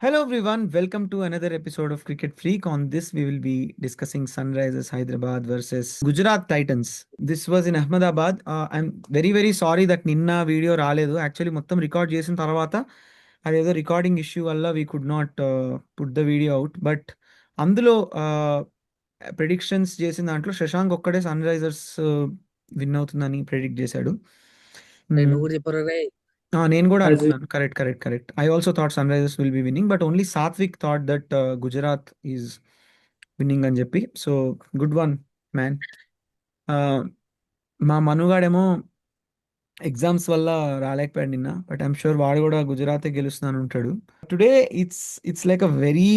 Hello everyone, welcome to another episode of Cricket Freak. On this, we will be discussing Sunrisers Hyderabad versus Gujarat Titans. This was in Ahmedabad. I'm very sorry that నిన్న video రాలేదు. Actually మొత్తం record చేసిన తర్వాత అదేదో recording issue వల్ల we could not put the video out. But అందులో predictions చేసిన దాంట్లో శశాంక్ ఒక్కడే సన్ రైజర్స్ విన్ అవుతుందని ప్రెడిక్ట్ చేశాడు. నువ్వు కూడా చెప్పరు రే. నేను కూడా As అనుకున్నాను. Correct. I also thought Sunrisers will be winning, but only Satvik thought that Gujarat is winning అని చెప్పి. So good one man. మా మనుగాడేమో ఎగ్జామ్స్ వల్ల రాలేకపోయాడు నిన్న, బట్ ఐఎమ్ షూర్ వాడు కూడా గుజరాతే గెలుస్తున్నాను ఉంటాడు. Today it's like a very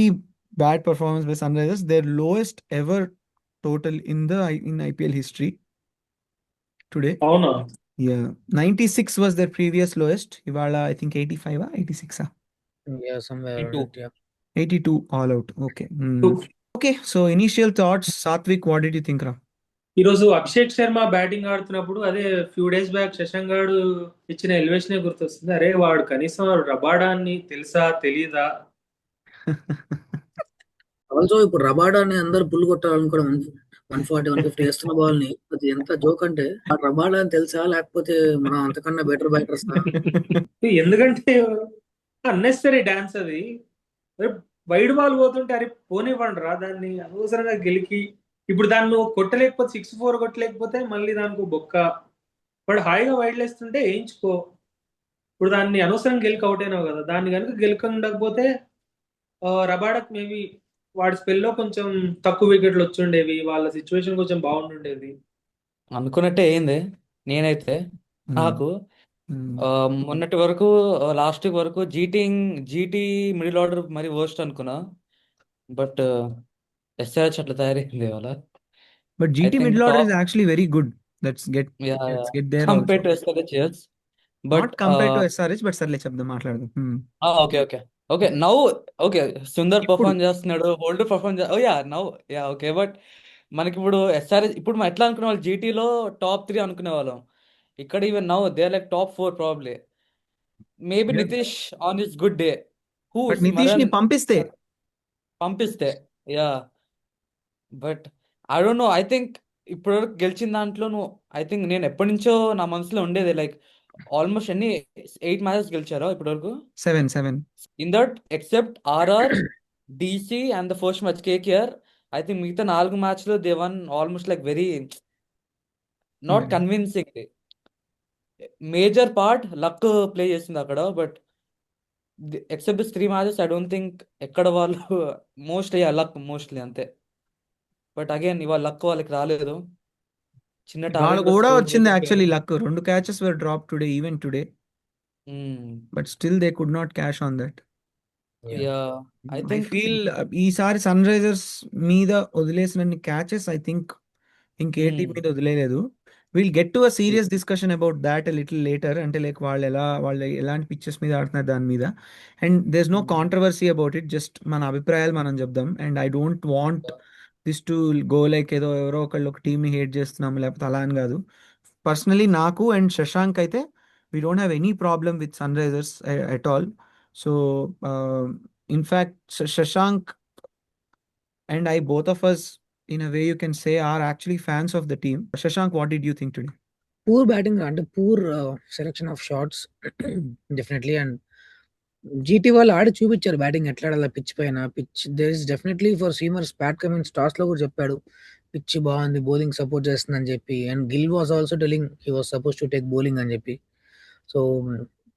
bad performance by Sunrisers. Their lowest ever total in IPL history today. అవునా? Yeah, 96 was their previous lowest. Ivala, I think 85, 86. Yeah, somewhere around 82. it, yeah. 82 all out. Okay. Two. Okay, so initial thoughts. Satvik, what did you think, Ram? ఈరోజు Abhishek Sharma batting ఆడుతున్నప్పుడు అదే few days back Shashank గారు ఇచ్చిన elevation గుర్తొస్తుంది. అరే వాడు కనీసం Rabada అని తెలుసా తెలీదా? ఆల్సో ఇప్పుడు రబాడా అని అందరు పుల్ కొట్టాలనుకోవడం 140 150 వేస్తున్న బాల్ ని అది ఎంత జోక్ అంటే ఆ రబాడా అని తెలుసా లేకపోతే మనం అంతకన్నా బెటర్ బ్యాటర్స్ ఎందుకంటే అన్నెసరీ డాన్స్ అది. వైడ్ బాల్ పోతుంటే అరే పోనివ్వండి రా, దాన్ని అనవసరంగా గెలికి ఇప్పుడు దాన్ని నువ్వు కొట్టలేకపోతే 6-4 కొట్టలేకపోతే మళ్ళీ దానికి బొక్క. వాడు హాయిగా వైడ్ లేస్తుంటే వేయించుకో. ఇప్పుడు దాన్ని అనవసరం గెలికి అవుట్ అయినావు కదా, దాన్ని కనుక గెలకండకపోతే రబాడక్ మేబీ వాడి స్పెల్లో కొంచెం తక్కువ వికెట్లు వచ్చుండేవి, వాళ్ళ సిచ్యువేషన్ కొంచెం బాగుండుండేది. అనుకున్నట్టే అయింది. నేనైతే నాకు మొన్నటి వరకు లాస్ట్ వరకు జీటీ మిడిల్ ఆర్డర్ మరి వర్స్ట్ అనుకున్నా. బట్ ఎస్ఆర్హెచ్ అట్లా తయారైంది ఇవాళ. But I GT think middle order is top actually very good. Let's get there compare also. To SRH, yes. Not but compared to SRH, but సర్లే చెప్దాం మాట్లాడదాం. Okay okay okay now okay. Sundar ఇప్పుడు perform చేస్తున్నాడు, Holder perform oh yeah now yeah okay. But మనకి ఇప్పుడు SRH ఇప్పుడు మనం ఎట్లా అనుకునే వాళ్ళు, జీటీలో టాప్ 3 అనుకునే వాళ్ళం. ఇక్కడ even now they like top 4 probably. Maybe Nitish on his good day, but who's Nitish ని మరన్ పంపిస్తే పంపిస్తే yeah. But I don't know, I think ఇప్పటివరకు గెలిచిన దాంట్లో నువ్వు ఐ థింక్ నేను ఎప్పటి నుంచో నా మనసులో ఉండేది లైక్ ఆల్మోస్ట్ ఎన్ని 8 మ్యాచెస్ గెలిచారో ఇప్పటివరకు. 7. In that except RR, DC and the first match KKR, I think మిగతా 4 మ్యాచ్లు they won almost like very not convincing. Major part luck play చేసింది అక్కడ. But except this 3 matches I don't think ఎక్కడ వాళ్ళు mostly luck mostly అంతే. But again ఇవాళ luck వాళ్ళకి రాలేదు. చిన్న ఇవాళ టార్గెట్ కూడా కూడా స్కోర్ వచ్చింది చేయలేకపోయారు. Actually luck. 2 catches were dropped today, even today, but still they could not cash on that. Yeah I I think feel ఈసారి సన్ రైజర్స్ మీద వదిలేసినన్ని క్యాచెస్ ఐ థింక్ ఇంకే టీం మీద వదిలేదు. Will get to a serious discussion about that little later. అంటే like వాళ్ళు ఎలాంటి pitches మీద ఆడుతున్నారు దాని మీద. And there no controversy about it. Just మన అభిప్రాయాలు మనం చెప్దాం. And I don't want this to go like ఏదో ఎవరో ఒకళ్ళు ఒక టీంని హేట్ చేస్తున్నాం లేకపోతే అలా అని కాదు. పర్సనలీ నాకు అండ్ శశాంక్ అయితే we don't have any problem with Sunrisers at all. So in fact, Shashank and I, both of us, in a way you can say, are actually fans of the team. Shashank, what did you think today? Poor batting అంటే poor selection of shots definitely. And GT వాళ్ళు ఆడి చూపించారు batting ఎట్లా ఆడాలి pitch పైన. Pitch there is definitely for seamers. Pat Cummins toss లో కూడా చెప్పాడు పిచ్ బాగుంది, బౌలింగ్ సపోర్ట్ చేస్తుంది అని చెప్పి. And Gill was also telling he was suppose to take bowling అని చెప్పి. So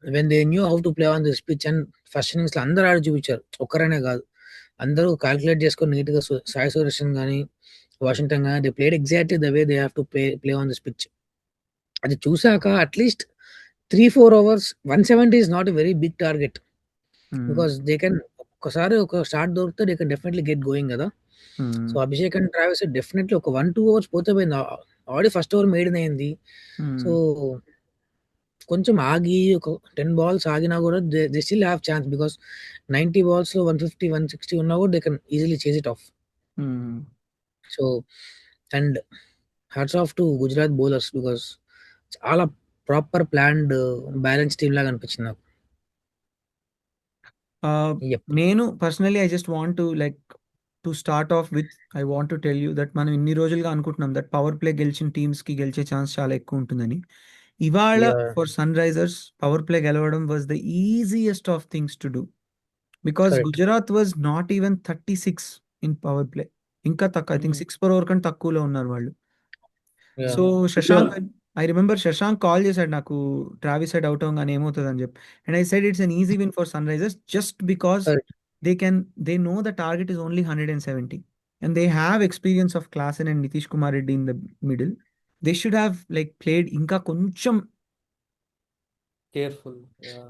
when they knew how to play on this pitch and first innings లో అందరూ ఆడి చూపించారు, ఒక్కరనే కాదు. అందరూ క్యాల్కులేట్ చేసుకొని నీట్ గా సాయి సుదర్శన్ కానీ వాషింగ్టన్ కానీ they played exactly the way they have to play on this pitch. అది చూసాక at least 3-4 overs 170 is not a very big target. Because they can ఒక్కసారి ఒక స్టార్ట్ దొరికితే they can definitely get going కదా. So Abhishek and Travis definitely ఒక 1-2 overs పోతే పోయింది. Already first over maiden అయింది. సో కొంచెం ఆగి ఒక 10 balls ఆగినా కూడా they still have chance. Because 90 balls లో 150 160 ఉన్నా కూడా they can easily chase it of. So and hats off to Gujarat bowlers because చాలా ప్రాపర్ ప్లాన్డ్ బ్యాలెన్స్ టీమ్ లాగా అనిపించింది నాకు. యెప్. నేను personally I just want to like to start of with I want to tell you that మనం ఇన్ని రోజులుగా అనుకుంటున్నాం that power play గెలిచిన టీమ్స్కి గెలిచే ఛాన్స్ చాలా ఎక్కువ ఉంటుందని. ఇవాళ yeah! For Sunrisers power play గెలవడం was the easiest of things to do because correct. Gujarat was not even 36 in power play. ఇంకా తక్కువ, ఐ థింక్ 6 per over కంటే తక్కువలో ఉన్నారు వాళ్ళు. So yeah! Shashank, I remember Shashank call చేశాడు నాకు ట్రావిస్ హెడ్ అవుట్ అవగానే ఏమవుతుంది అని చెప్పి. And I said it's an easy win for Sunrisers just because correct. They can they know the target is only 170 and they have experience of Klaasen and Nitish Kumar Reddy in the middle. They should have like played ఇంకా కొంచెం, careful. Yeah.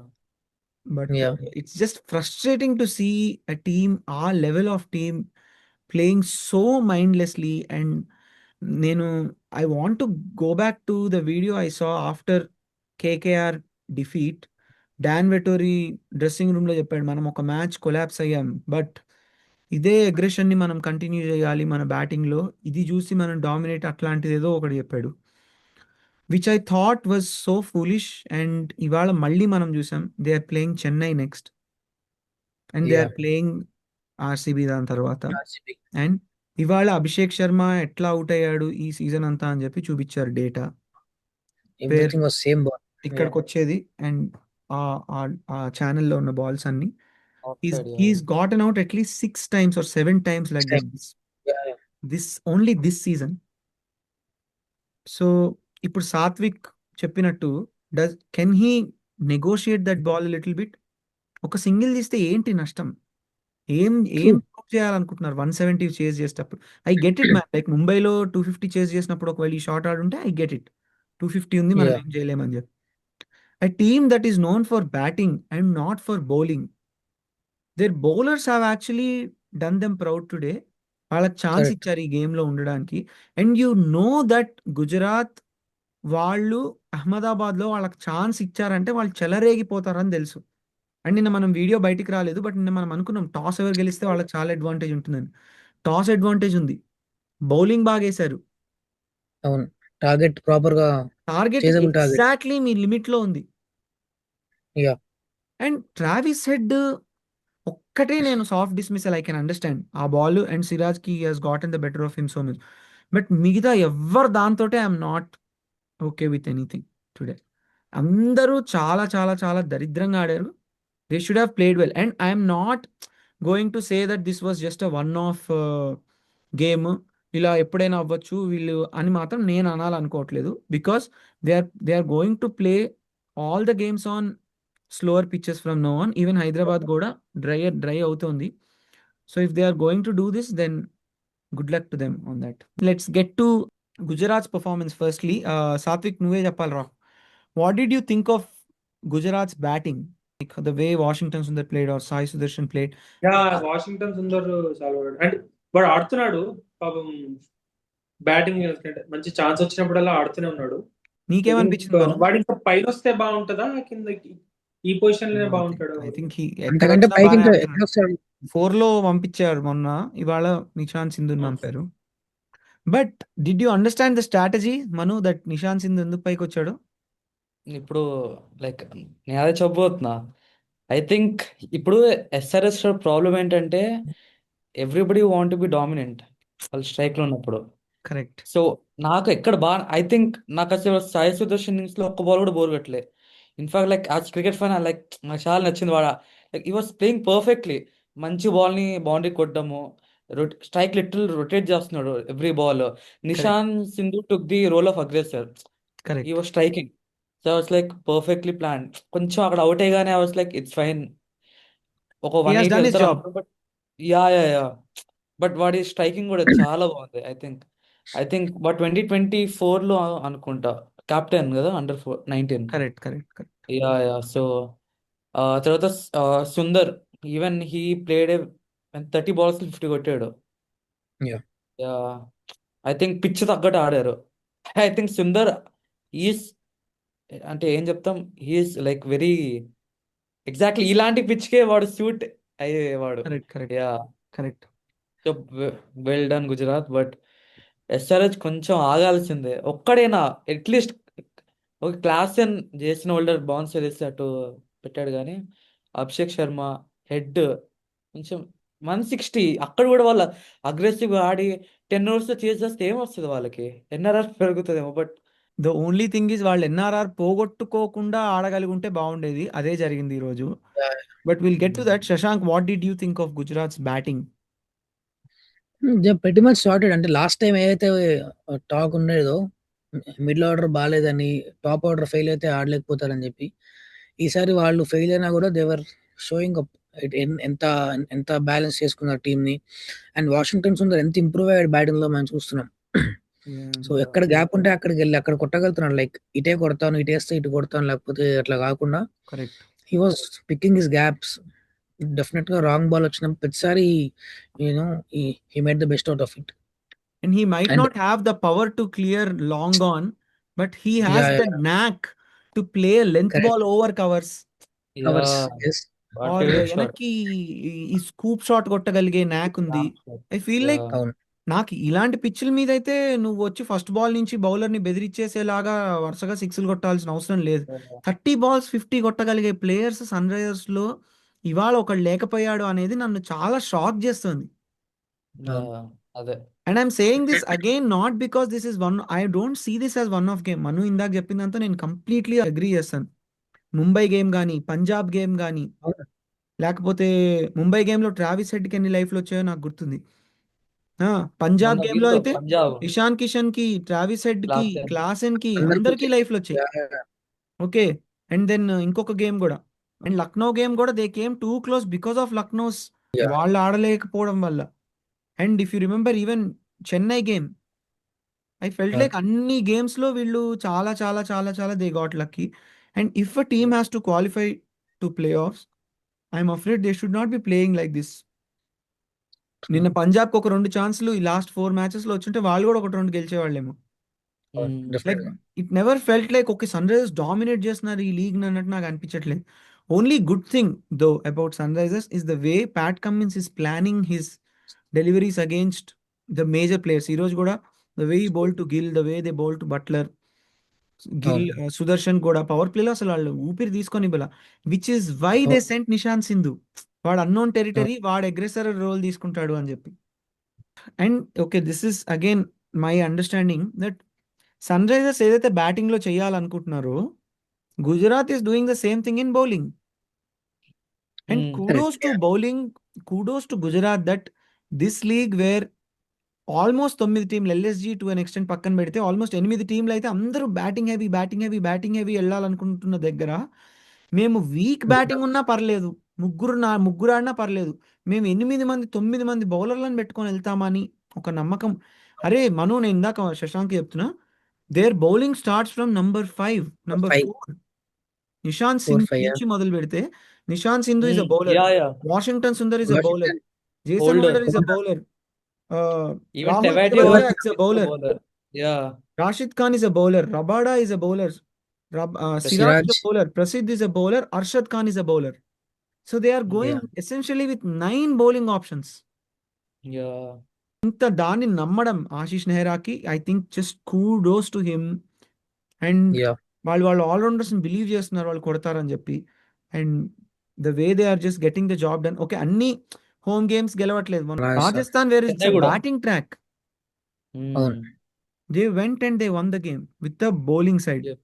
But yeah! It's just frustrating to see a team ఆ level of team playing so mindlessly. And నేను I want to go back to the video I saw after KKR defeat. Dan Vettori dressing రూమ్లో చెప్పాడు మనం ఒక match collapse అయ్యాం but ఇదే అగ్రెషన్ని మనం continue చేయాలి మన బ్యాటింగ్లో, ఇది చూసి మనం డామినేట్ అట్లాంటిది ఏదో ఒకటి చెప్పాడు which I thought was so foolish. And ఇవాళ మళ్ళీ మనం చూసాం they are playing Chennai next and they are yeah! Playing RCB దాని తర్వాత. ఆర్‌సీబీ. అండ్ ఇవాళ అభిషేక్ శర్మ ఎట్లా అవుట్ అయ్యాడు ఈ సీజన్ అంతా అని చెప్పి చూపించారు data where everything was same ball. ఇక్కడికి యాహ్! వచ్చేది. అండ్ ఆ ఆ ఛానల్లో ఉన్న బాల్స్ అన్ని out he's side. Yeah. he's gotten out at least 6 times or 7 times like that same. Yeah! Yeah! this only this season. So ఇప్పుడు సాత్విక్ చెప్పినట్టు can he negotiate that ball little bit? ఒక single తీస్తే ఏంటి నష్టం? ఏం true. ఏం prove చేయాలనుకుంటున్నారు 170 chase చేసేటప్పుడు? I get it man, like ముంబైలో 250 చేజ్ చేసినప్పుడు ఒకవేళ ఈ షాట్ ఆడుంటే ఐ గెట్ ఇట్, 250 ఉంది మనం యాహ్! ఏం చేయలేమని చెప్పి. A team that is known for batting and not for bowling, their bowlers have actually done them proud today. వాళ్ళకి ఛాన్స్ కరెక్ట్. ఇచ్చారు ఈ గేమ్లో ఉండడానికి. And you know that Gujarat వాళ్ళు అహ్మదాబాద్లో వాళ్ళకి ఛాన్స్ ఇచ్చారంటే వాళ్ళు చెలరేగిపోతారని తెలుసు. అండ్ నిన్న మనం వీడియో బయటికి రాలేదు బట్ నిన్న మనం అనుకున్నాం టాస్ ఎవరు గెలిస్తే వాళ్ళకి చాలా అడ్వాంటేజ్ ఉంటుందని. టాస్ అడ్వాంటేజ్ ఉంది, బౌలింగ్ బాగా వేశారు, అవును. టార్గెట్ ప్రాపర్‌గా టార్గెట్ చేజబుల్ టార్గెట్. ఎగ్జాక్ట్లీ మీ లిమిట్లో ఉంది. యాహ్! అండ్ ట్రావిస్ హెడ్ ఒక్కటే నేను soft dismissal I can understand ఆ బాల్ అండ్ సిరాజ్ కి has gotten the better of him so much. But మిగతా ఎవ్వరు దాంతోటే I'm not okay with anything today. అందరూ చాలా చాలా చాలా దరిద్రంగా ఆడారు. They should have played well. And I'm not going to say that this was just a one of game, ఇలా ఎప్పుడైనా అవ్వచ్చు వీళ్ళు అని మాత్రం నేను అనాలనుకోవట్లేదు. Because they are going to play all the games on slower pitches from now on. Even Hyderabad కూడా dry అవుతోంది. So if they are going to do this then good luck to them on that. Let's get to Gujarat's performance firstly. Satvik నువ్వే చెప్పాలి రా, what did you think of Gujarat's batting, the way Washington Sundar played or Sai Sudharsan played? Yeah, Washington Sundar చాలా and వాడు ఆడుతున్నాడు పాపం. Batting మంచి chance వచ్చినప్పుడల్లా ఆడుతూనే ఉన్నాడు. నీకేమనిపించింది మనం? వాడు ఇంకా పైన వస్తే బాగుంటుందా కిందకి ఈ పొజిషన్ లోనే బాగుంటాడు? ఐ థింక్ అంతకంటే పైకి ఇంకా ఎక్కడొస్తాడు? 4లో పంపించారు మొన్న, ఇవాళ నిషాంత్ సింధుని పంపారు. But did you understand the strategy Manu that Nishant Sindhu ఎందుకు పైకి వచ్చాడు? ఇప్పుడు లైక్ నేను అదే చెప్పబోతున్నా. ఐ థింక్ ఇప్పుడు ఎస్ఆర్ఎస్ ప్రాబ్లం ఏంటంటే ఎవ్రీబడి వాంట్ బి డామినెంట్ వాళ్ళు స్ట్రైక్లో ఉన్నప్పుడు. కరెక్ట్. సో నాకు ఎక్కడ బాగా ఐ థింక్ నాకు అసలు సాయి సుదర్శన్ ఇన్నింగ్స్లో ఒక్క బాల్ కూడా బోర్ కొట్టలే. In fact like as cricket fan like నాకు చాలా నచ్చింది వాడ. లైక్ ఈ వాస్ ప్లేయింగ్ పర్ఫెక్ట్లీ. మంచి బాల్ని బౌండరీ కొట్టడము, స్ట్రైక్ లిటిల్ రొటేట్ చేస్తున్నాడు every ball. Nishant Sindhu took the role of aggressor. ఈ correct. Was striking. So I was like perfectly plan. కొంచెం అక్కడ అవుట్ అయ్యగానే I was like it's fine, ఒక హీ హాస్ 180 డన్ హిస్ వెళ్తారు జాబ్. అనుకున్నాను. But yeah yeah yeah but వాడి striking కూడా చాలా బాగుంది. ఐ థింక్ బట్ 2024లో అనుకుంటా కెప్టెన్ కదా under 19. Correct correct correct. Yeah yeah so తర్వాత Sundar even he played 30 balls 50 కొట్టాడు. Yeah! Yeah I think pitch తగ్గట్టు ఆడారు. ఐ థింక్ సుందర్ ఈస్ అంటే ఏం చెప్తాం, హీఈస్ లైక్ వెరీ ఎగ్జాక్ట్లీ ఇలాంటి పిచ్కే వాడు సూట్ అయ్యేవాడు. Correct correct yeah correct. So well done Gujarat. But SRH కొంచెం ఆగాల్సిందే ఒక్కడైనా అట్లీస్ట్. ఒక క్లాస్ చేసిన హోల్డర్ బౌన్స్ వేసి అటు పెట్టాడు కానీ అభిషేక్ శర్మ హెడ్ కొంచెం 160 అక్కడ కూడా వాళ్ళు అగ్రెసివ్గా ఆడి 10 ఓవర్స్లో చేసేస్తే ఏమొస్తుంది వాళ్ళకి ఎన్ఆర్ఆర్ పెరుగుతుందేమో but the only thing is వాళ్ళు ఎన్ఆర్ఆర్ పోగొట్టుకోకుండా ఆడగలిగి ఉంటే బాగుండేది. అదే జరిగింది ఈరోజు. But will get to that. Shashank, what did you think of Gujarat's batting? pretty much sorted. అంటే లాస్ట్ టైం ఏదైతే టాక్ ఉండేదో మిడిల్ ఆర్డర్ బాగాలేదని, టాప్ ఆర్డర్ ఫెయిల్ అయితే ఆడలేకపోతారని చెప్పి, ఈసారి వాళ్ళు ఫెయిల్ అయినా కూడా దేవర్ షోయింగ్ అప్ ఎంత ఎంత బ్యాలెన్స్ చేసుకున్నారు టీంని. అండ్ వాషింగ్టన్ సుందర్ ఎంత ఇంప్రూవ్ అయ్యాడు బ్యాటింగ్ లో మనం చూస్తున్నాం. సో ఎక్కడ గ్యాప్ ఉంటే అక్కడికి వెళ్ళి అక్కడ కొట్టగలుగుతున్నాడు. లైక్ ఇటే కొడతాను, ఇటేస్తే ఇటు కొడతాను, లేకపోతే అట్లా కాకుండా correct. He was picking his gaps. Definite గా రాంగ్ బాల్ వచ్చిన ప్రతిసారి you know he made the best out of it. And he might And not have the power to clear long on, but he has yeah, the knack to play a length correct. ball over covers Covers, yes. or వెనక్కి ఈ scoop shot కొట్టగలిగే నాక్ ఉంది. I feel like అవును. నాకు ఇలాంటి పిచ్చుల మీద అయితే నువ్వు వచ్చి ఫస్ట్ బాల్ నుంచి బౌలర్ని బెదిరించేసేలాగా వరుసగా సిక్స్లు కొట్టాల్సిన అవసరం లేదు. 30 balls 50 కొట్టగలిగే ప్లేయర్స్ సన్ రైజర్స్ లో ఇవాళ ఒకడు లేకపోయాడు అనేది నన్ను చాలా షాక్ చేస్తుంది. అదే and I'm saying this again not because this is one, I don't see this as one of game. Manu ఇందాక చెప్పిందంతా నేను కంప్లీట్లీ అగ్రీ చేస్తాను. ముంబై గేమ్ కానీ, పంజాబ్ గేమ్ కానీ, అవును. లేకపోతే ముంబై గేమ్లో ట్రావిస్ హెడ్కి ఎన్ని లైఫ్లు వచ్చాయో నాకు గుర్తుంది. పంజాబ్ మొన్న గేమ్లో వీళ్ళు అయితే పంజాబ్ ఇషాన్ కిషన్ కి, ట్రావిస్ హెడ్ కి, క్లాస్ క్లాసెన్ కి అందరికి అందరికి వచ్చాయి. లైఫ్లు వచ్చాయి. Yeah. ఓకే. అండ్ దెన్ ఇంకొక గేమ్ కూడా, అండ్ లక్నో గేమ్ కూడా they came too close because of Lucknow's Yeah. వాళ్ళు ఆడలేకపోవడం వల్ల. And if you remember even Chennai game, I felt Yeah. Like అన్ని గేమ్స్ లో వీళ్ళు చాలా చాలా చాలా చాలా they got lucky. And if a team has to qualify to playoffs, I'm afraid they should not be playing like this. నిన్న పంజాబ్కి ఒక 2 ఛాన్సులు ఈ లాస్ట్ 4 matches లో వచ్చుంటే వాళ్ళు కూడా ఒకటి 2 గెలిచేవాళ్ళేమో. Like Definitely. It never felt like okay Sunrisers dominate చేస్తున్నారు ఈ లీగ్ అన్నట్టు నాకు అనిపించట్లేదు. Only good thing though about Sunrisers is the way Pat Cummins is planning his deliveries against the major players. ఈ రోజు కూడా the way bowl to Gill, the way they bowl to Buttler, Gill, Sudharsan కూడా పవర్ ప్లేలో అసలు వాళ్ళు ఊపిరి తీసుకొని ఇవ్వాల. Which is why they cent Nishant Sindhu. వాడు అన్నోన్ టెరిటరీ, వాడు అగ్రెసర్ రోల్ తీసుకుంటాడు అని చెప్పి. And okay, this is again my understanding that Sunrisers ఏదైతే బ్యాటింగ్ లో చేయాలనుకుంటున్నారో, Gujarat is doing the same thing in bowling. And kudos to bowling, kudos to Gujarat that this league where almost 9 టీంలు, LSG to an extent పక్కన పెడితే almost 8 టీంలు అయితే అందరూ batting heavy వెళ్ళాలనుకుంటున్న దగ్గర, మేము వీక్ బ్యాటింగ్ ఉన్నా పర్లేదు, ముగ్గురు ఆడినా పర్లేదు, మేము 8 మంది 9 మంది బౌలర్లను పెట్టుకొని వెళ్తామని ఒక నమ్మకం. అరే మను, నేను ఇందాక శశాంక్ చెప్తున్నా, there bowling starts from number 5, number 5. 4. Nishant 4, Sindhu 5, yeah. నుంచి మొదలు పెడితే, Nishant Sindhu is a bowler, yeah Washington Sundar is a bowler, Washington. Jason Holder. Holder is a bowler, even Rahul Tewatia Tewatia also is a bowler, bowler. Yeah Rashid Khan is a bowler, Rabada is a bowler, Siraj is a Siraj. bowler, Prasidh is a bowler, Arshad Khan is a bowler. So they are going Yeah. essentially with 9 bowling options. Yeah ఇంత దాన్ని నమ్మడం ఆశీష్ నెహ్రాకి, I think just kudos to him. And Yeah. వాళ్ళు allrounders believe చేస్తున్నారు వాళ్ళు కొడతారని చెప్పి. And the way they are just getting the job done. Okay, అన్ని హోమ్ గేమ్స్ గెలవట్లేదు. మన Nice, sir. Rajasthan where it's Chennai కూడా. బ్యాటింగ్ ట్రాక్, అవును. they went and they won the game with the bowling side. Yeah.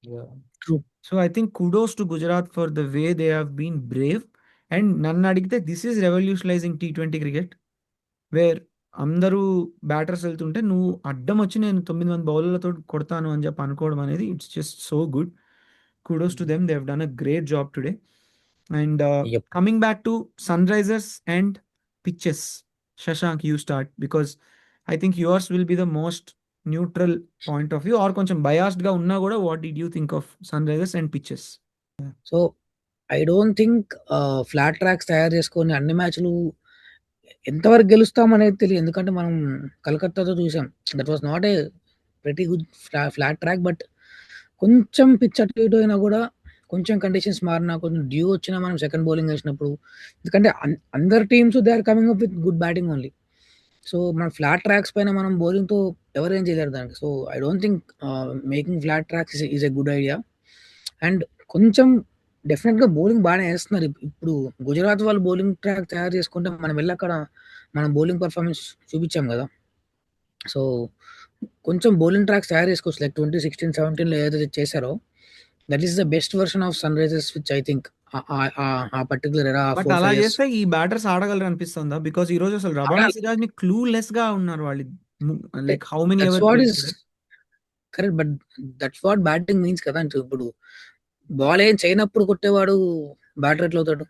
Yeah True. So I think kudos to Gujarat for the way they have been brave. And నన్ను అడిగితే this is revolutionising T20 cricket, where అందరూ batters వెళ్తుంటే నువ్వు అడ్డం వచ్చి నేను 9 మంది బౌలర్లతో కొడతాను అని చెప్పి అనుకోవడం అనేది, it's just so good. Kudos to them, they have done a great job today. And Yep. coming back to Sunrisers and pitches, Shashank, you start, because I think yours will be the most neutral point of view, or కొంచెం biased గా ఉన్నా కూడా, what did you think of Sunrisers and pitches? So I don't think flat tracks తయారు చేసుకొని అన్ని మ్యాచ్లు ఎంతవరకు గెలుస్తామనేది తెలియదు. ఎందుకంటే మనం కలకత్తాతో చూసాం, that was not a very good flat track. But కొంచెం పిచ్ అటు ఇటు అయినా కూడా, కొంచెం కండిషన్స్ మారినా, కొంచెం డ్యూ వచ్చినా మనం సెకండ్ బౌలింగ్ వేసినప్పుడు, ఎందుకంటే అందరు teams they are coming up with good batting only. So మన ఫ్లాట్ ట్రాక్స్ పైన మనం బౌలింగ్తో ఎవరేం చేయలేరు దానికి. So I don't think making flat tracks is a good idea. And కొంచెం డెఫినెట్‌గా బౌలింగ్ బానే ఏస్తున్నారు. ఇప్పుడు గుజరాత్ వాళ్ళు బౌలింగ్ ట్రాక్ తయారు చేసుకుంటే మనం వెళ్లి అక్కడ మనం బౌలింగ్ పెర్ఫార్మన్స్ చూపించాం గదా! సో, కొంచెం బౌలింగ్ ట్రాక్స్ తయారు చేసుకోవచ్చు. లైక్ 2016, 17లో ఏదైతే చేశారో that is the best version of Sunrisers which I think uh particular era but 4, అలా 5 ఇయర్స్ చేస్తే ఈ బ్యాటర్స్ ఆడగలరు అనిపిస్తుందా? బికాస్ ఈ రోజు అసలు రబాడా ఆడాలి. సిరాజ్ ని క్లూలెస్ గా ఉన్నారు వాళ్ళు. Like how many that's ever what place is correct. But that's what batting means కదా! అంటే ఇప్పుడు బాల్ ఏం చేయనప్పుడు కొట్టేవాడు బ్యాటర్ ఎట్లా అవుతాడు?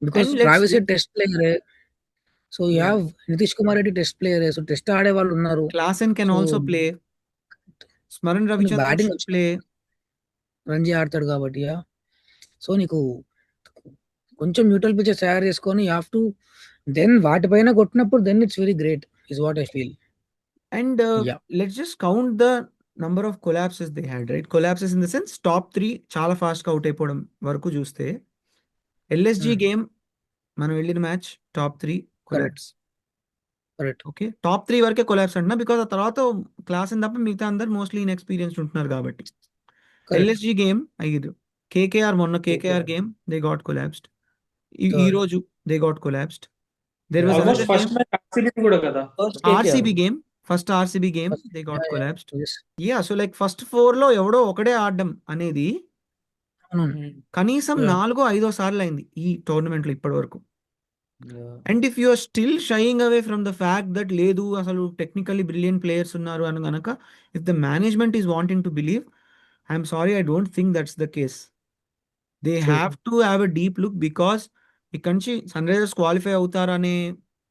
Because and Travis Head test ప్లేయరే. So you yeah have Nitish Kumar Reddy test ప్లేయరే. సో టెస్ట్ ఆడే వాళ్ళు ఉన్నారు. Klaasen can so also play. Smaran నీకు రవిచంద్రన్ బ్యాటింగ్ షుడ్ వచ్చిన ప్లే. రంజీ ఆడతాడు కాబట్టి సో నీకు కొంచెం న్యూట్రల్ పిచెస్ తయారు చేసుకొని యూ హావ్ టు దెన్ వాటిపైన కొట్టినప్పుడు then it's very great is what I feel. And yeah let's just count the number of collapses they had, right? Collapses in the sense top 3 చాలా fast గా out అయిపోవడం వరకు చూస్తే LSG game మనం వెళ్ళిన match top 3 correct collapse. Correct okay, top 3 వరకే collapse అంటున్నా because ఆ తర్వాత క్లాస్ తప్ప మిగతా అందరు మోస్ట్లీ ఇన్ఎక్స్పీరియన్స్డ్ ఉంటున్నారు కాబట్టి. కరెక్ట్ ఎల్ఎస్జి గేమ్ 5, కేకేఆర్ మొన్న KKR KKR. Game they got collapsed. ఈ థర్డ్ రోజు they got collapsed. There was almost another first game match RCB కూడా కదా. First KKR. RCB game, first RCB game they got collapsed. Yes yeah, so like first 4 లో ఎవడో ఒకడే ఆడడం అనేది అవును కనీసం యా 4-5 సార్లు అయింది ఈ టోర్నమెంట్ లో ఇప్పటి వరకు. Yeah. And if you are still shying away from the fact that లేదు అసలు టెక్నికల్లీ బ్రిలియంట్ ప్లేయర్స్ ఉన్నారు అని గనక, if the management is wanting to believe, I'm sorry, I don't think that's the case. They true have to have a deep look because ఇక్కడి నుంచి sun Risers qualify అవుతారనే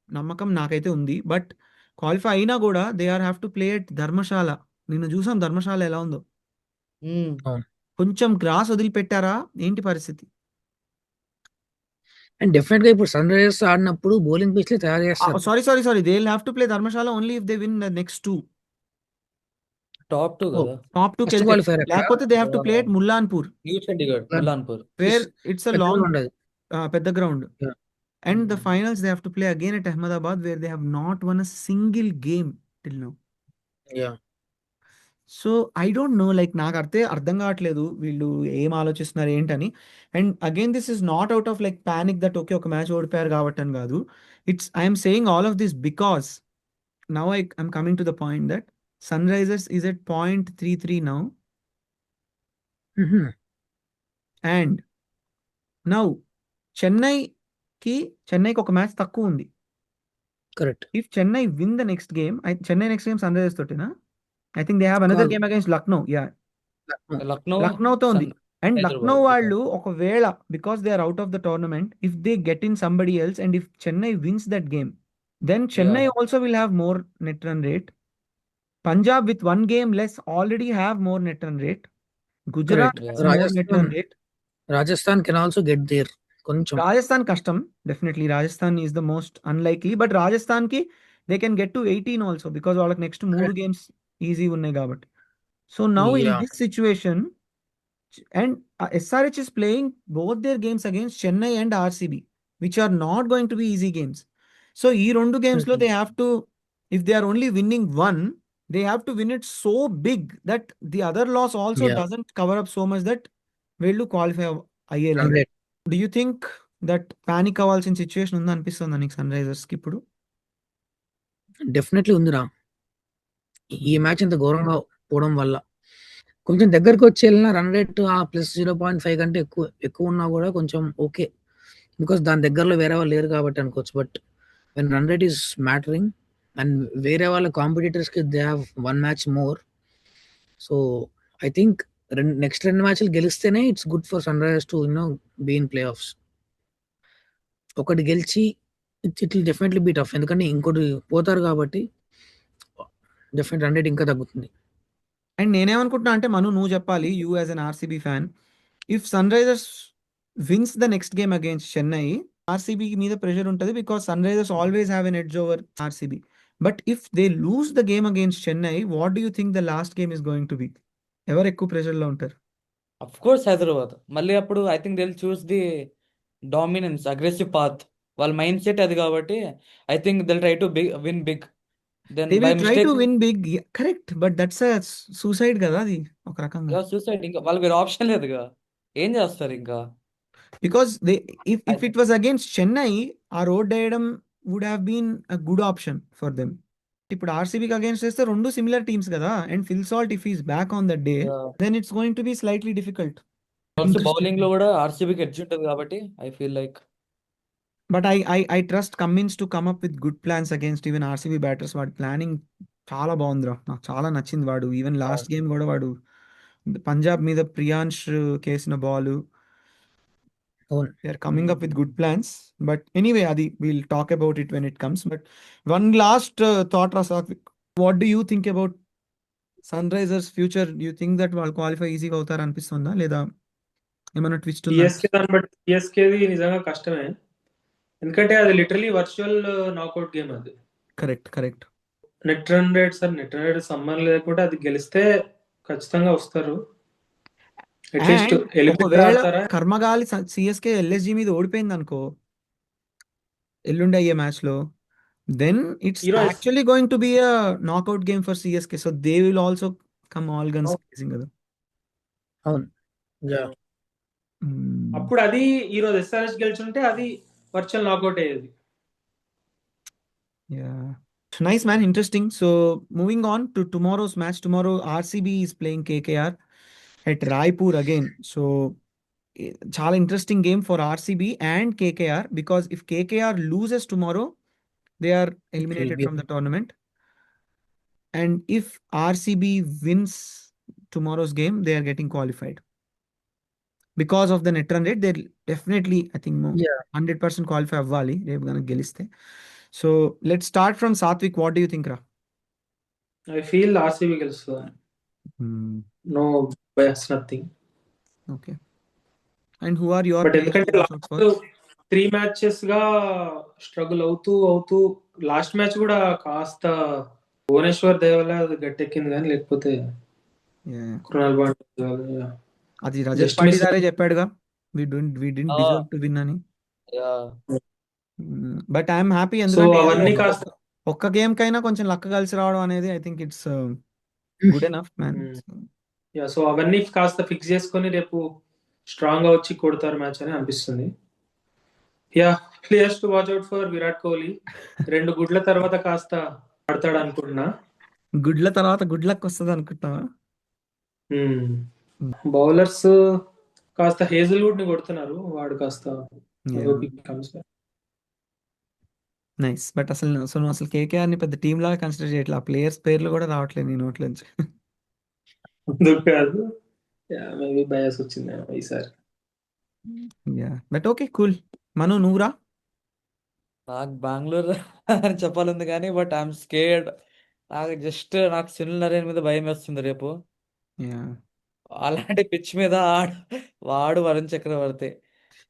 నమ్మకం నాకైతే ఉంది. బట్ క్వాలిఫై అయినా కూడా they are have to play at Dharamshala. నిన్న చూసాం ధర్మశాల ఎలా ఉందో. Mm. అవును. కొంచెం గ్రాస్ వదిలిపెట్టారా ఏంటి పరిస్థితి? అండ్ డెఫినెట్ గా ఇప్పుడు సన్ రైజర్స్ ఆడినప్పుడు బౌలింగ్ పిచ్లే తయారు చేస్తారు. Sorry, they will have to play Dharamshala only if they win the next 2. Top 2 ఓ కదా. టాప్ 2కి ఫస్ట్ వెళ్తే, క్వాలిఫైర్ అక్కడ లేకపోతే they have to play at Mullanpur new Chandigarh, Mullanpur. Where it's a పెద్దగా లాంగ్ ఉండదు. పెద్ద ground. Yeah. And the finals they have to play again at Ahmedabad where they have not won a single game till now. Yeah. So I don't know, like నాకు అర్థం కావట్లేదు వీళ్ళు ఏం ఆలోచిస్తున్నారు ఏంటని. And again this is not out of like panic that okay ఒక match ఓడిపోయారు కాబట్టి అని కాదు. It's I'm saying all of this because now I'm coming to the point that Sunrisers is at .33 now. Mhm. And now చెన్నైకి ఒక match తక్కువ ఉంది. Correct. If Chennai win the next game, Chennai next game Sunrisers తోటేనా? I think they have another కాదు game against Lucknow. Yeah, Lucknow, లక్నోతో ఉంది. Sun and Lucknow Hyderabad. వాళ్ళు ఒకవేళ because they are out of the tournament, if they get in somebody else and if Chennai wins that game, then Chennai Yeah. Also will have more net run rate. Punjab with 1 game less already have more net run rate. Gujarat correct. has Yeah. more net run rate. Rajasthan can also get there కొంచెం. రాజస్థాన్ కష్టం, definitely Rajasthan is the most unlikely. But Rajasthan కి they can get to 18 also because వాళ్ళకి next 3 games easy ఉన్నాయి కాబట్టి. So now in yeah this situation, and SRH is playing both their games against Chennai and RCB, which are not going to be easy games. So ఈ రెండు games లో they have to, if they are only winning one, they have to win it so big that the other loss also yeah doesn't cover up so much that వీళ్ళు qualify అయ్యేలాగా. 100. Do you think that panic అవ్వాల్సిన situation ఉందా అనిపిస్తుందా నీకు sun Risers కి ఇప్పుడు? Definitely ఉందిరా. ఈ మ్యాచ్ ఇంత ఘోరంగా పోవడం వల్ల కొంచెం దగ్గరకు వచ్చి వెళ్ళిన రన్ రేట్ ఆ ప్లస్ 0.5 కంటే ఎక్కువ ఉన్నా కూడా కొంచెం ఓకే బికాస్ దాని దగ్గరలో వేరే వాళ్ళు లేరు కాబట్టి అనుకోవచ్చు. But when run rate is mattering and వేరే వాళ్ళ కాంపిటీటర్స్ కి they have 1 match more. So I think next 2 మ్యాచ్లు గెలిస్తేనే it's good for Sunrisers to be in playoffs. ఒకటి గెలిచి it will definitely be tough ఎందుకంటే ఇంకోటి పోతారు కాబట్టి డెఫినెట్ రన్ రేట్ ఇంకా తగ్గుతుంది. అండ్ నేనేమనుకుంటున్నా అంటే మను, నువ్వు చెప్పాలి, you as an RCB fan, if Sunrisers wins the next game against Chennai, RCB మీద ప్రెషర్ ఉంటుంది because Sunrisers always have an edge over RCB. But if they lose the game against Chennai, what do you think the last game is going to be? ఎవరు ఎక్కువ pressure లో ఉంటారు? Of course Hyderabad. మళ్ళీ అప్పుడు I think they will choose the dominance, aggressive path. వాళ్ళ mind set అది కాబట్టి I think they'll try to win big. Then they by will try to mistake win big, correct, but that's suicide కదా అది ఒక రకంగా. Suicide. ఇంకా వాళ్ళకి వేరే ఆప్షన్ లేదుగా. ఏం చేస్తారు ఇంకా? Because if I- it was against Chennai, ఆ రోడ్ వేయడం would have been a good option for them. ఇప్పుడు ఆర్సీబీకి అగేన్స్ట్ చేస్తే రెండు సిమిలర్ టీమ్స్ కదా, and Phil Salt if is back on that day, Yeah. Then it's going to be slightly difficult. Also bowling లో కూడా ఆర్సీబీకి edge ఉంటుంది కాబట్టి I feel like but I trust Cummins to come up with good plans against even RCB batters. వాడి planning చాలా బాగుందిరా, నాకు చాలా నచ్చింది. వాడు ఈవెన్ లాస్ట్ గేమ్ కూడా వాడు పంజాబ్ మీద ప్రియాంష్ కేసిన బాల్, అవును. they are coming up with good plans. But anyway, Adi, we'll talk about it when it comes. But one last thought, Rasatwik. What do you think about Sunrisers future? Do you think that వాళ్ళు qualify ఈజీగా అవుతారు అనిపిస్తుందా, లేదా ఏమైనా twist ఉందా? CSK దాన్ని బట్టి సిఎస్కేది నిజంగా కష్టమే, ఎందుకంటే అది లిటరలీ వర్చువల్ నాకౌట్ గేమ్. అది correct. Net run rate summer లేకుంటే అది గెలిస్తే ఖచ్చితంగా వస్తారు. అట్లీస్ట్ అండ్ ఎలిమినేటర్ ఒకవేళ ఆడతారా? కర్మగాలి సిఎస్కే ఎల్ఎస్జి మీద ఓడిపోయింది అనుకో ఎల్లుండి అయ్యే మ్యాచ్ లో, దెన్ ఇట్స్ ఈరోజు actually going to be a knockout game for CSK. So they will also come all guns blazing కదా. అవును. Yeah. అప్పుడు అది ఈరోజు ఎస్ఆర్ఎస్ గెలిచుంటే అది వర్చువల్ నాకౌట్ అయ్యేది. Yeah. Nice, man. Interesting. So, moving on to tomorrow's match. Tomorrow, RCB is playing KKR at Raipur again. So, చాలా interesting game for RCB and KKR, because if KKR loses tomorrow, they are eliminated be- from the tournament. And if RCB wins tomorrow's game, they are getting qualified. Because of the net run rate, they'll definitely, I think, Yeah. 100% qualify అవ్వాలి రేపు కనుక గెలిస్తే. So, let's start from Satvik. What do you think, Ra? I feel RCB గెలుస్తుంది. No bias, nothing. Okay. And who are your but players ఎందుకంటే to watch out for? Last 3 matches గా struggle అవుతూ last match కూడా కాస్త భువనేశ్వర్ దయ వల్ల అది గట్టెక్కింది, కానీ లేకపోతే Yeah. కృణాల్ పాండ్యా అది రజత్ Just miss. పాటిదారే చెప్పాడుగా, we didn't deserve to win అని. బట్ ఐఎమ్ హ్యాపీ, సో ఎందుకంటే ఏదో అవన్నీ కాస్త ఒక్క గేమ్ కైనా కొంచెం లక్ కలిసి రావడం అనేది I think it's good enough, man. So అవన్నీ కాస్త ఫిక్స్ చేసుకొని రేపు స్ట్రాంగ్ గా వచ్చి కొడతారు మ్యాచ్ అని అనిపిస్తుంది. Players to watch out for Virat Kohli. 2 గుడ్ల తర్వాత కాస్త ఆడతాడు అనుకుంటున్నా. గుడ్ల తర్వాత గుడ్ లక్ వస్తుంది అనుకుంటున్నావా? బౌలర్స్ కాస్త హేజల్వుడ్ ని కొడుతున్నారు, వాడు కాస్త నైస్. బట్ అసలు కేకేఆర్ ని పెద్ద టీమ్ లాగా కన్సిడర్ చేయట్లేదు. ఆ ప్లేయర్స్ పేర్లు కూడా రావట్లేదు నీ నోట్లోంచి. కాదు, మేబీ బయాస్ వచ్చింది ఈసారి. But okay, cool. మను, నువ్వురా? నాకు బెంగళూరు అని చెప్పాలంది కానీ బట్ ఐఎమ్ స్కేర్డ్. నాకు సునీల్ నరేన్ మీద భయం వేస్తుంది రేపు. అలాంటి పిచ్ మీద వాడు వరుణ్ చక్రవర్తి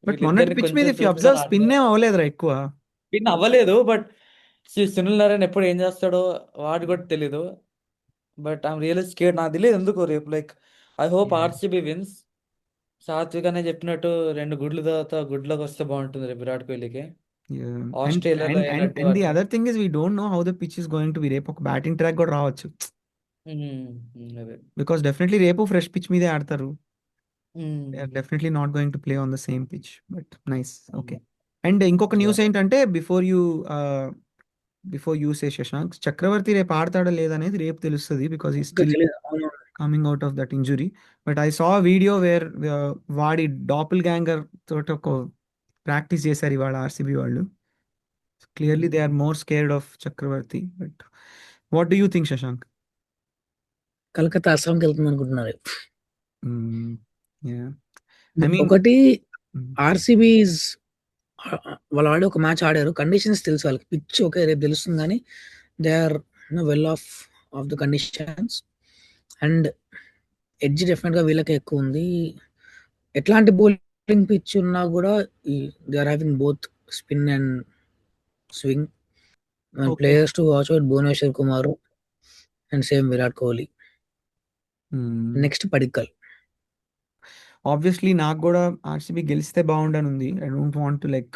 బట్ మొన్నటి పిచ్ మీద ఇఫ్ యు అబ్జర్వ్ స్పిన్ ఏం అవ్వలేదురా ఎక్కువ. స్పిన్ అవ్వలేదు, బట్ సునీల్ నరేన్ ఎప్పుడు ఏం చేస్తాడో వాడు కూడా తెలీదు. But I'm really scared. నాకు తెలియదు ఎందుకు రేపు. Like I hope RCB wins. Satvik అనే చెప్పినట్టు 2 గుడ్ల తర్వాత గుడ్లోకి వస్తే బాగుంటుంది రేపు విరాట్ కోహ్లీకి. ఆస్ట్రేలియాలో అయినట్టు అండ్ ది అట్లా. Other thing is we don't know how the pitch is going to be. రేపు ఒక బ్యాటింగ్ ట్రాక్ కూడా రావచ్చు, అదే. బికాస్ డెఫినెట్లీ రేపు ఫ్రెష్ పిచ్ మీదే ఆడతారు. They are Mm. definitely not going to play on the same pitch. But nice. Okay. And ఇంకొక news ఏంటంటే before you say Shashank, Chakravarthy రేపు ఆడతాడా లేదనేది రేపు తెలుస్తుంది, because he still coming out of that injury. But I saw video where వాడి డాపుల్ ganger తోటి ఒక ప్రాక్టీస్ చేశారు ఇవాళ ఆర్సీబీ వాళ్ళు. Clearly they are more scared of Chakravarthy. But what do you think, Shashank? Calcutta అస్సాంకి వెళ్తుంది అనుకుంటున్నారు. ఒకటి ఆర్సీబీ వాళ్ళు ఆడే ఒక మ్యాచ్ ఆడారు, కండిషన్స్ తెలుసు వాళ్ళకి, పిచ్ ఓకే రేపు తెలుస్తుంది, కానీ they are well off the conditions. And edge definite గా వీళ్ళకి ఎక్కువ ఉంది. ఎట్లాంటి బౌలింగ్ పిచ్ ఉన్నా కూడా they are having both spin and swing. Players to watch out Bhuvneshwar Kumar and same Virat Kohli. Next Padikkal. Obviously నాకు కూడా ఆర్సీబీ గెలిస్తే బాగుండని ఉంది. I don't want to like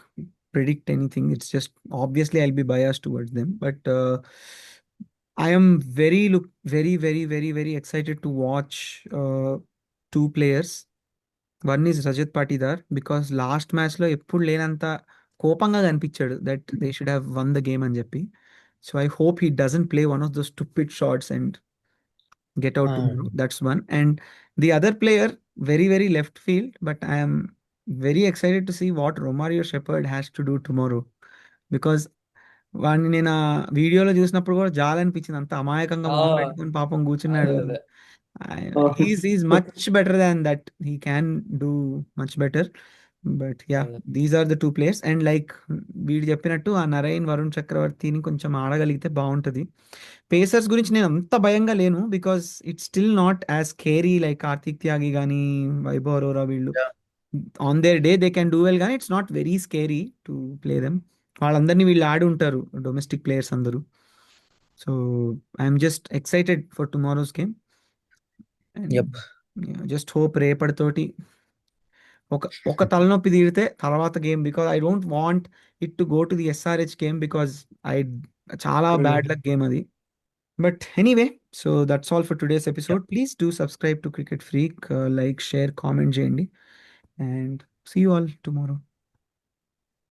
predict anything. It's just obviously I'll be biased towards them, but I am very very excited to watch 2 players. One is Rajat Patidar because last మ్యాచ్లో ఎప్పుడు లేనంత కోపంగా కనిపించాడు that they should have one the game అని చెప్పి. So I hope he doesn't play one of though stupid shots and get out tomorrow. That's one. And the other player, very, very left field, but I am very excited to see what Romario Shepherd has to do tomorrow. Because వాడిని నేను ఆ వీడియోలో చూసినప్పుడు కూడా జాలనిపించింది, అంత అమాయకంగా మొహం పెట్టుకుని పాపం అదే కూర్చున్నాడు. అదే He's much better than that. He can do much better. But yeah, అదే these are the two players. And like వీడు చెప్పినట్టు ఆ నరైన్ వరుణ్ చక్రవర్తిని కొంచెం ఆడగలిగితే బాగుంటుంది. పేసర్స్ గురించి నేను అంత భయంగా లేను because it's still not as scary like Kartik Tyagi కానీ వైభవ్ అరోరా వీళ్ళు. On their day they can do well, కానీ it's not very scary to play them. వాళ్ళందరినీ వీళ్ళు ఆడి ఉంటారు, డొమెస్టిక్ ప్లేయర్స్ అందరూ. So I'm just excited for tomorrow's game. And yup just hope రేపటితోటి ఒక తలనొప్పి తీరితే తర్వాత game, because I don't want it to go to the SRH game because I చాలా బ్యాడ్ లక్ గేమ్ అది. But anyway, so that's all for today's episode. Please do subscribe to cricket freak, like, share, comment చేయండి, and see you all tomorrow.